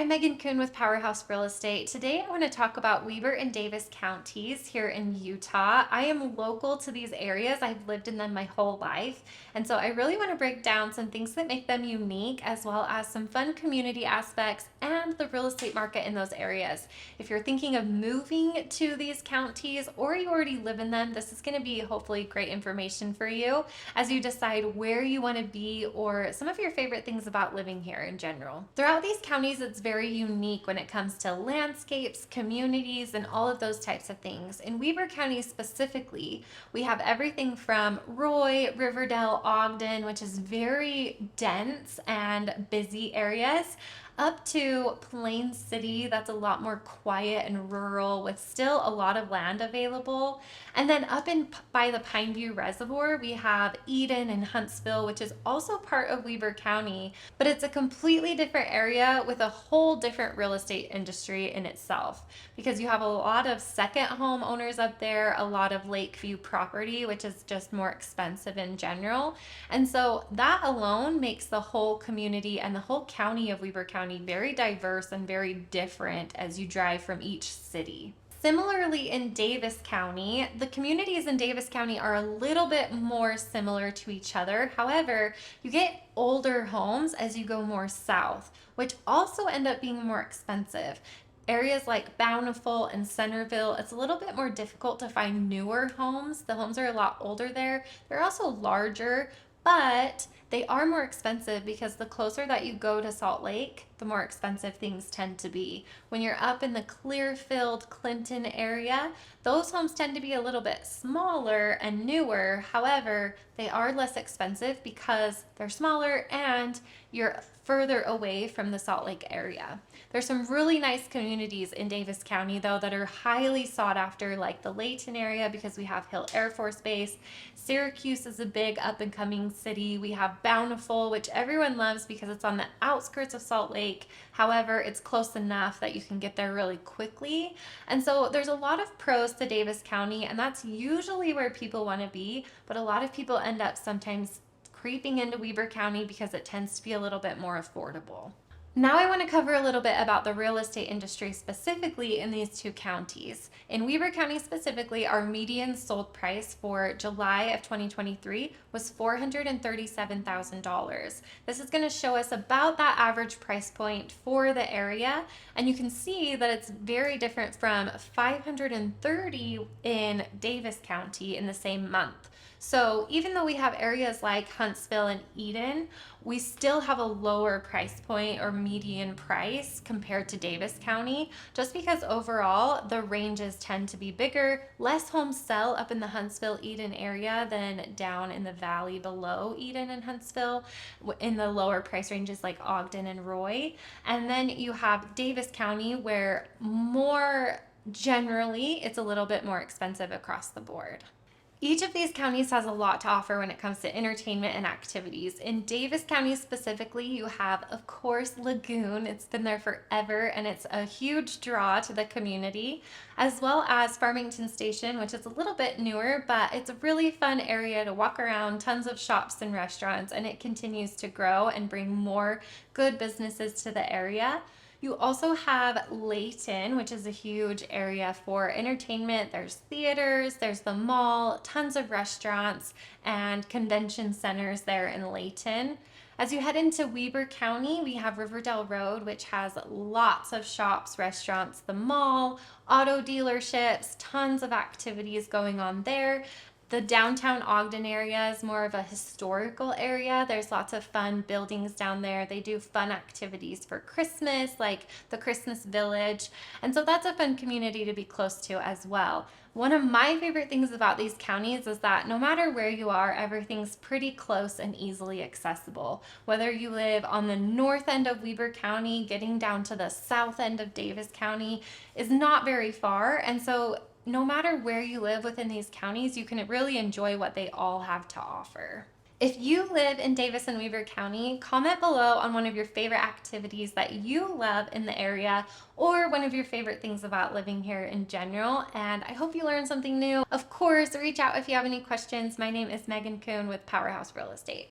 I'm Megan Kuhn with Powerhouse Real Estate. Today I want to talk about Weber and Davis counties here in Utah. I am local to these areas. I've lived in them my whole life. And so I really want to break down some things that make them unique, as well as some fun community aspects and the real estate market in those areas. If you're thinking of moving to these counties or you already live in them, this is going to be hopefully great information for you as you decide where you want to be or some of your favorite things about living here in general. Throughout these counties, it's very unique when it comes to landscapes, communities, and all of those types of things. In Weber County specifically, we have everything from Roy, Riverdale, Ogden, which is very dense and busy areas, up to Plain City, that's a lot more quiet and rural with still a lot of land available. And then up in by the Pineview Reservoir, we have Eden and Huntsville, which is also part of Weber County, but it's a completely different area with a whole different real estate industry in itself, because you have a lot of second home owners up there, a lot of Lakeview property, which is just more expensive in general. And so that alone makes the whole community and the whole county of Weber County very diverse and very different as you drive from each city. Similarly, in Davis County, the communities in Davis County are a little bit more similar to each other. However, you get older homes as you go more south, which also end up being more expensive. Areas like Bountiful and Centerville, it's a little bit more difficult to find newer homes. The homes are a lot older there. They're also larger, but they are more expensive because the closer that you go to Salt Lake, the more expensive things tend to be. When you're up in the Clearfield, Clinton area, those homes tend to be a little bit smaller and newer. However, they are less expensive because they're smaller and you're further away from the Salt Lake area. There's some really nice communities in Davis County though that are highly sought after, like the Layton area because we have Hill Air Force Base. Syracuse is a big up and coming city. We have Bountiful, which everyone loves because it's on the outskirts of Salt Lake. However, it's close enough that you can get there really quickly. And so there's a lot of pros to Davis County, and that's usually where people want to be, but a lot of people end up sometimes creeping into Weber County because it tends to be a little bit more affordable. Now I want to cover a little bit about the real estate industry specifically in these two counties. In Weber County specifically, our median sold price for July of 2023 was $437,000. This is going to show us about that average price point for the area, and you can see that it's very different from 530 in Davis County in the same month. So even though we have areas like Huntsville and Eden, we still have a lower price point or median price compared to Davis County, just because overall the ranges tend to be bigger. Less homes sell up in the Huntsville, Eden area than down in the valley below Eden and Huntsville in the lower price ranges like Ogden and Roy. And then you have Davis County where more generally it's a little bit more expensive across the board. Each of these counties has a lot to offer when it comes to entertainment and activities. In Davis County specifically, you have, of course, Lagoon. It's been there forever and it's a huge draw to the community, as well as Farmington Station, which is a little bit newer, but it's a really fun area to walk around, tons of shops and restaurants, and it continues to grow and bring more good businesses to the area. You also have Layton, which is a huge area for entertainment. There's theaters, there's the mall, tons of restaurants and convention centers there in Layton. As you head into Weber County, we have Riverdale Road, which has lots of shops, restaurants, the mall, auto dealerships, tons of activities going on there. The downtown Ogden area is more of a historical area. There's lots of fun buildings down there. They do fun activities for Christmas, like the Christmas Village. And so that's a fun community to be close to as well. One of my favorite things about these counties is that no matter where you are, everything's pretty close and easily accessible. Whether you live on the north end of Weber County, getting down to the south end of Davis County is not very far. And so no matter where you live within these counties, you can really enjoy what they all have to offer. If you live in Davis and Weber County, comment below on one of your favorite activities that you love in the area or one of your favorite things about living here in general. And I hope you learned something new. Of course, reach out if you have any questions. My name is Megan Kuhn with Powerhouse Real Estate.